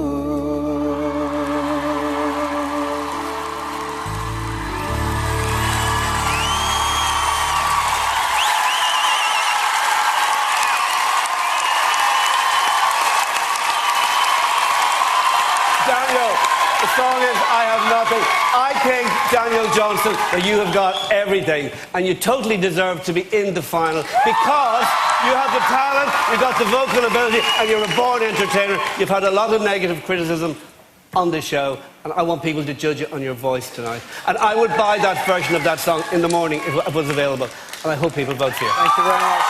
Daniel, the song is I Have Nothing. I think, Daniel Johnston, that you have got everything and you totally deserve to be in the final because you have the talent, you've got the vocal ability and you're a born entertainer. You've had a lot of negative criticism on this show and I want people to judge it on your voice tonight. And I would buy that version of that song in the morning if it was available. And I hope people vote for you. Thank you very much.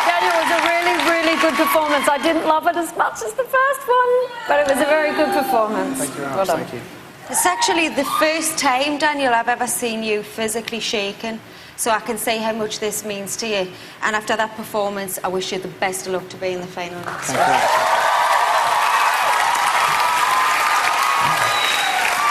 Daniel, it was a really, really good performance. I didn't love it as much as the first one, but it was a very good performance. Thank you very Well much. done. Thank you. It's actually the first time, Daniel, I've ever seen you physically shaken. So I can say how much this means to you. And after that performance, I wish you the best of luck to be in the final next week.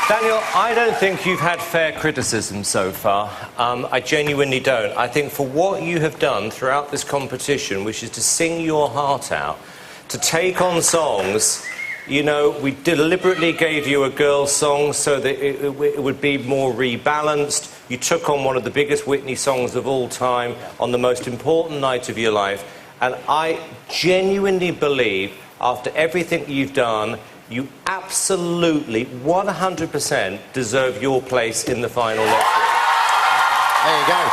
Daniel, I don't think you've had fair criticism so far. I genuinely don't. I think for what you have done throughout this competition, which is to sing your heart out, to take on songs, you know, we deliberately gave you a girl's song so that it would be more rebalanced. You took on one of the biggest Whitney songs of all time on the most important night of your life. And I genuinely believe, after everything you've done, you absolutely, 100% deserve your place in the final next week. There you go.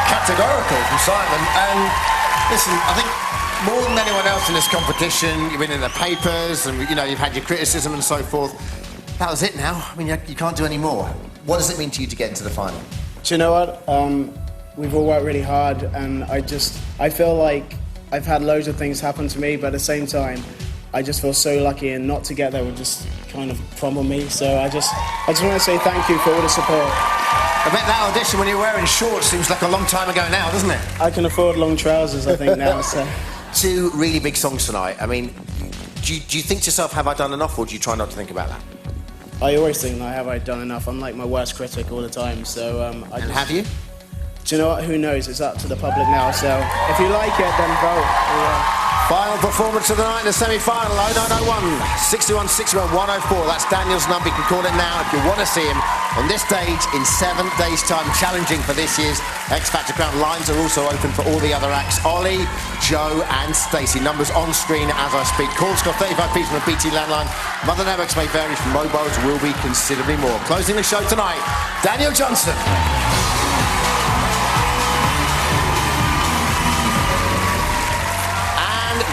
Categorical from Simon. And listen, I think more than anyone else in this competition, you've been in the papers and, you know, you've had your criticism and so forth. That was it now. I mean, you can't do any more. What does it mean to you to get into the final? Do you know what? We've all worked really hard and I feel like I've had loads of things happen to me, but at the same time, I just feel so lucky, and not to get there would just kind of crumble me. So I just want to say thank you for all the support. I bet that audition when you were wearing shorts seems like a long time ago now, doesn't it? I can afford long trousers, I think, now. So. Two really big songs tonight. I mean, do you think to yourself, have I done enough, or do you try not to think about that? I always think, like, have I done enough? I'm like my worst critic all the time. So have you? Do you know what? Who knows? It's up to the public now. So if you like it, then vote. Yeah. Final performance of the night in the semi-final, 0901 61 61 104. That's Daniel's number. You can call him now if you want to see him on this stage in 7 days' time, challenging for this year's X Factor crown. Lines are also open for all the other acts. Ollie, Joe and Stacey. Numbers on screen as I speak. Calls got 35p from a BT landline. Mother networks may vary from mobiles, will be considerably more. Closing the show tonight, Daniel Johnston.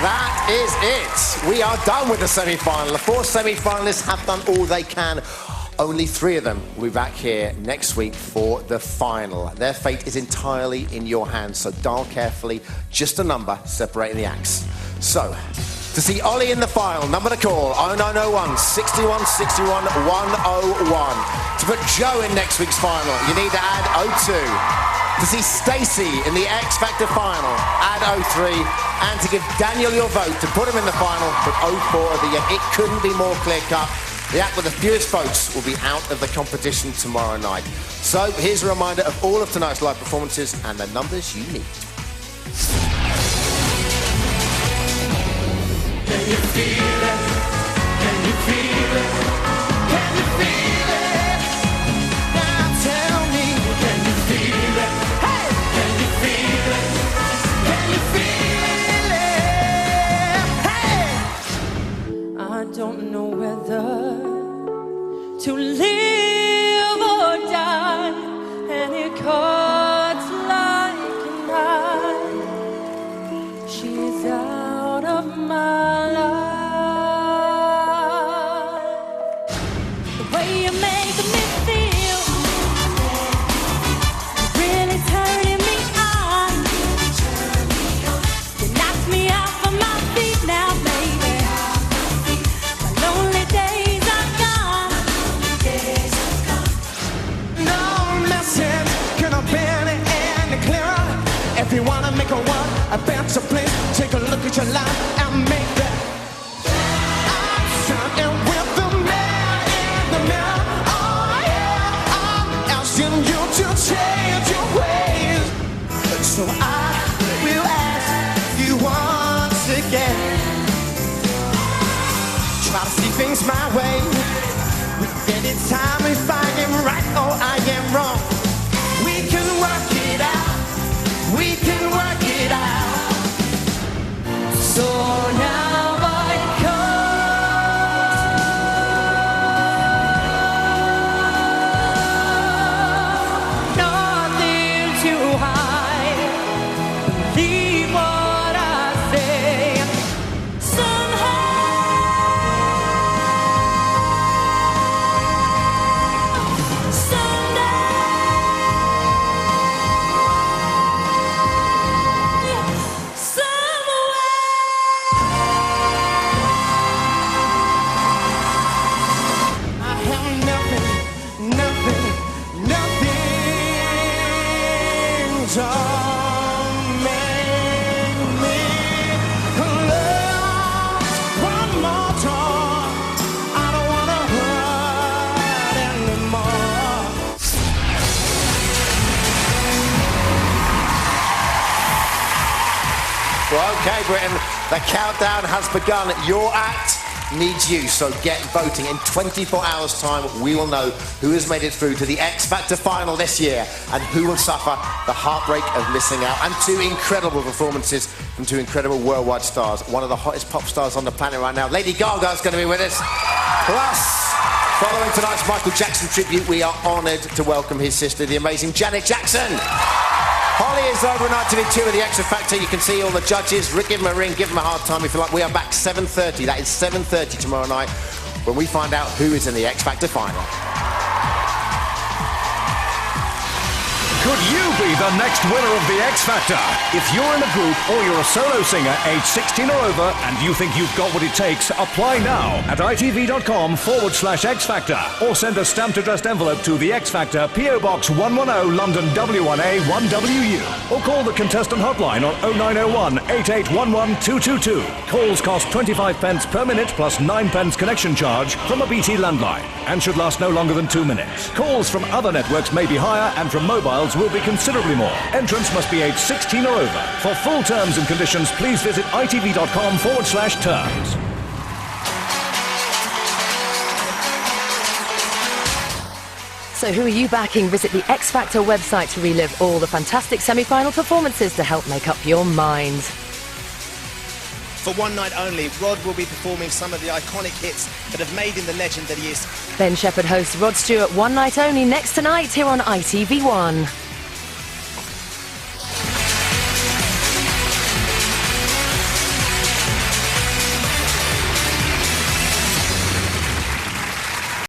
That is it. We are done with the semi-final. The 4 semi-finalists have done all they can. Only 3 of them will be back here next week for the final. Their fate is entirely in your hands, so dial carefully. Just a number separating the acts. So, to see Ollie in the final, number to call, 0901 61 61 101. To put Joe in next week's final, you need to add 02. To see Stacey in the X Factor final, add 03. And to give Daniel your vote to put him in the final, put 04 at the end. It couldn't be more clear-cut. The act with the fewest votes will be out of the competition tomorrow night. So here's a reminder of all of tonight's live performances and the numbers you need. Can you feel it? Can you feel it? Can you feel it? Now tell me, can you feel it? Hey! Can you feel it? Can you feel it? Hey! I don't know whether to live or die, and it cuts like a knife. She's out of my life. The way you make me feel really turning me on. You knock me off of my feet now, baby. My lonely days are gone. your life and make that. I'm standing with the man in the mirror. Oh yeah, I'm asking you to change your ways. So I will ask you once again. Try to see things my way. Anytime if I am right or I am wrong, we can work it out. We can work it out. So now I come. Nothing to hide. Believe what I say. Somehow. Well, OK, Britain, the countdown has begun. Your act needs you, so get voting. In 24 hours' time, we will know who has made it through to the X Factor final this year and who will suffer the heartbreak of missing out. And two incredible performances from two incredible worldwide stars. One of the hottest pop stars on the planet right now, Lady Gaga, is going to be with us. Plus, following tonight's Michael Jackson tribute, we are honoured to welcome his sister, the amazing Janet Jackson. Holly is over on ITV 2 with the X Factor. You can see all the judges. Rick, give them a ring, give them a hard time if you like. We are back 7:30. That is 7:30 tomorrow night when we find out who is in the X Factor final. Could you be the next winner of the X Factor? If you're in a group or you're a solo singer aged 16 or over and you think you've got what it takes, apply now at itv.com/X Factor or send a stamped addressed envelope to the X Factor, PO Box 110, London W1A 1WU. Or call the contestant hotline on 0901 8811 222. Calls cost 25 pence per minute plus 9 pence connection charge from a BT landline and should last no longer than 2 minutes. Calls from other networks may be higher and from mobiles will be considerably more. Entrants must be aged 16 or over. For full terms and conditions, please visit itv.com/terms. So who are you backing? Visit the X Factor website to relive all the fantastic semi-final performances to help make up your mind. For one night only, Rod will be performing some of the iconic hits that have made him the legend that he is. Ben Shepherd hosts Rod Stewart One Night Only next tonight here on ITV1.